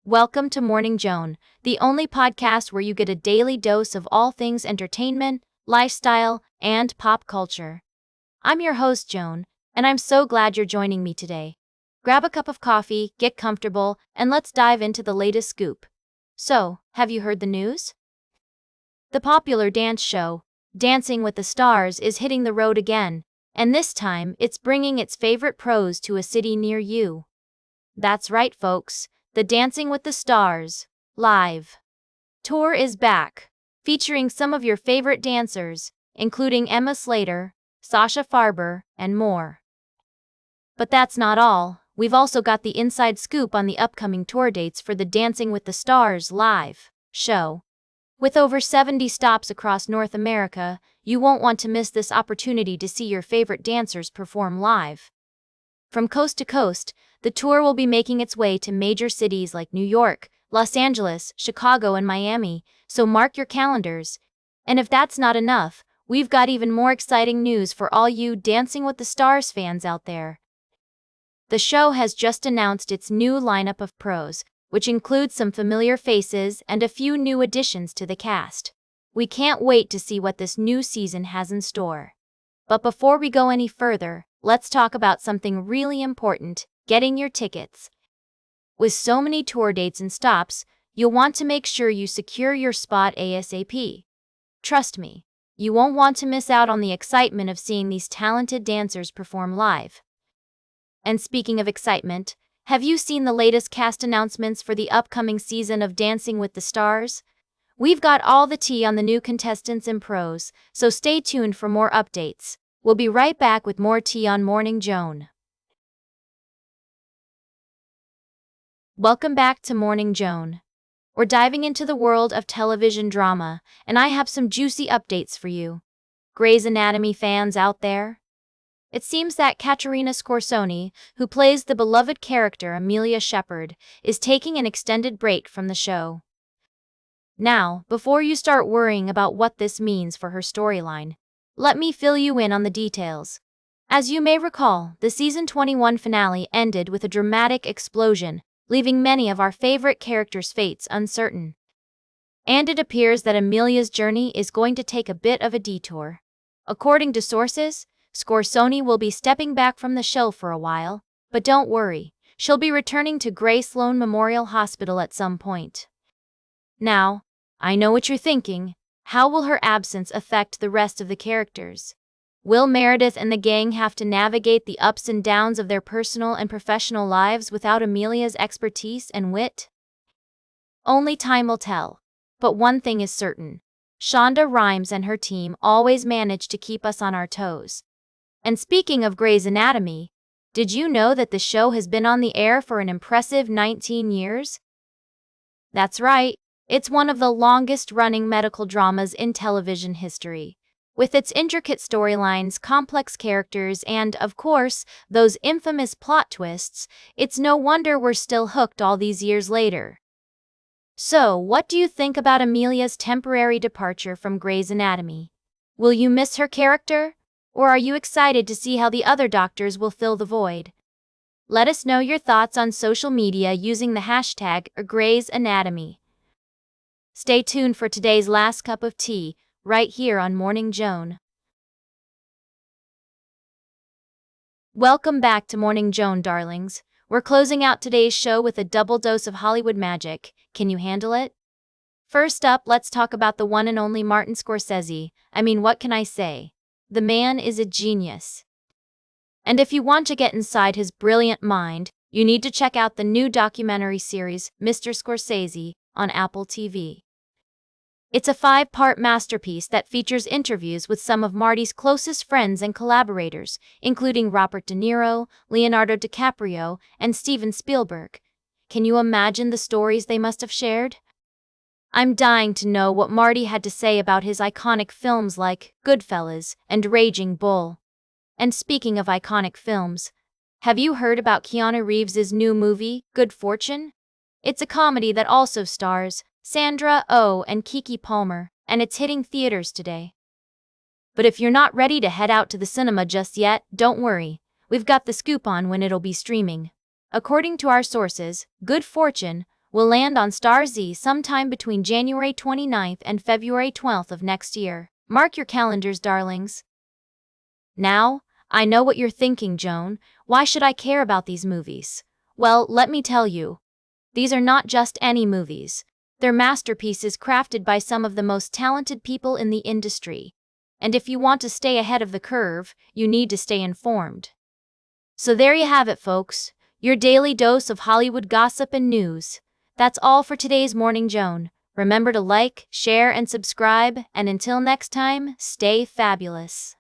Welcome to Morning Joan, the only podcast where you get a daily dose of all things entertainment, lifestyle, and pop culture. I'm your host, Joan, and I'm so glad you're joining me today. Grab a cup of coffee, get comfortable, and let's dive into the latest scoop. So, have you heard the news? The popular dance show, Dancing with the Stars, is hitting the road again, and this time it's bringing its favorite pros to a city near you. That's right, folks. The Dancing with the Stars Live tour is back, featuring some of your favorite dancers, including Emma Slater, Sasha Farber, and more. But that's not all. We've also got the inside scoop on the upcoming tour dates for the Dancing with the Stars Live show. With over 70 stops across North America, you won't want to miss this opportunity to see your favorite dancers perform live. From coast to coast, the tour will be making its way to major cities like New York, Los Angeles, Chicago, and Miami, so mark your calendars. And if that's not enough, we've got even more exciting news for all you Dancing with the Stars fans out there. The show has just announced its new lineup of pros, which includes some familiar faces and a few new additions to the cast. We can't wait to see what this new season has in store. But before we go any further, let's talk about something really important: getting your tickets. With so many tour dates and stops, you'll want to make sure you secure your spot ASAP. Trust me, you won't want to miss out on the excitement of seeing these talented dancers perform live. And speaking of excitement, have you seen the latest cast announcements for the upcoming season of Dancing with the Stars? We've got all the tea on the new contestants and pros, so stay tuned for more updates. We'll be right back with more tea on Morning Joan. Welcome back to Morning Joan. We're diving into the world of television drama, and I have some juicy updates for you. Grey's Anatomy fans out there? It seems that Caterina Scorsone, who plays the beloved character Amelia Shepherd, is taking an extended break from the show. Now, before you start worrying about what this means for her storyline, let me fill you in on the details. As you may recall, the season 21 finale ended with a dramatic explosion, leaving many of our favorite characters' fates uncertain. And it appears that Amelia's journey is going to take a bit of a detour. According to sources, Scorsone will be stepping back from the show for a while, but don't worry, she'll be returning to Grey Sloan Memorial Hospital at some point. Now, I know what you're thinking: how will her absence affect the rest of the characters? Will Meredith and the gang have to navigate the ups and downs of their personal and professional lives without Amelia's expertise and wit? Only time will tell. But one thing is certain: Shonda Rhimes and her team always manage to keep us on our toes. And speaking of Grey's Anatomy, did you know that the show has been on the air for an impressive 19 years? That's right, it's one of the longest-running medical dramas in television history. With its intricate storylines, complex characters, and, of course, those infamous plot twists, it's no wonder we're still hooked all these years later. So, what do you think about Amelia's temporary departure from Grey's Anatomy? Will you miss her character? Or are you excited to see how the other doctors will fill the void? Let us know your thoughts on social media using the hashtag #GreysAnatomy. Stay tuned for today's last cup of tea, right here on Morning Joan. Welcome back to Morning Joan, darlings. We're closing out today's show with a double dose of Hollywood magic. Can you handle it? First up, let's talk about the one and only Martin Scorsese. I mean, what can I say? The man is a genius. And if you want to get inside his brilliant mind, you need to check out the new documentary series, Mr. Scorsese, on Apple TV. It's a 5-part masterpiece that features interviews with some of Marty's closest friends and collaborators, including Robert De Niro, Leonardo DiCaprio, and Steven Spielberg. Can you imagine the stories they must have shared? I'm dying to know what Marty had to say about his iconic films like Goodfellas and Raging Bull. And speaking of iconic films, have you heard about Keanu Reeves' new movie, Good Fortune? It's a comedy that also stars Sandra Oh and Keke Palmer, and it's hitting theaters today. But if you're not ready to head out to the cinema just yet, don't worry. We've got the scoop on when it'll be streaming. According to our sources, Good Fortune, will land on Star Z sometime between January 29th and February 12th of next year. Mark your calendars, darlings. Now, I know what you're thinking, Joan. Why should I care about these movies? Well, let me tell you. These are not just any movies. They're masterpieces crafted by some of the most talented people in the industry. And if you want to stay ahead of the curve, you need to stay informed. So there you have it, folks. Your daily dose of Hollywood gossip and news. That's all for today's Morning Joan. Remember to like, share, and subscribe, and until next time, stay fabulous.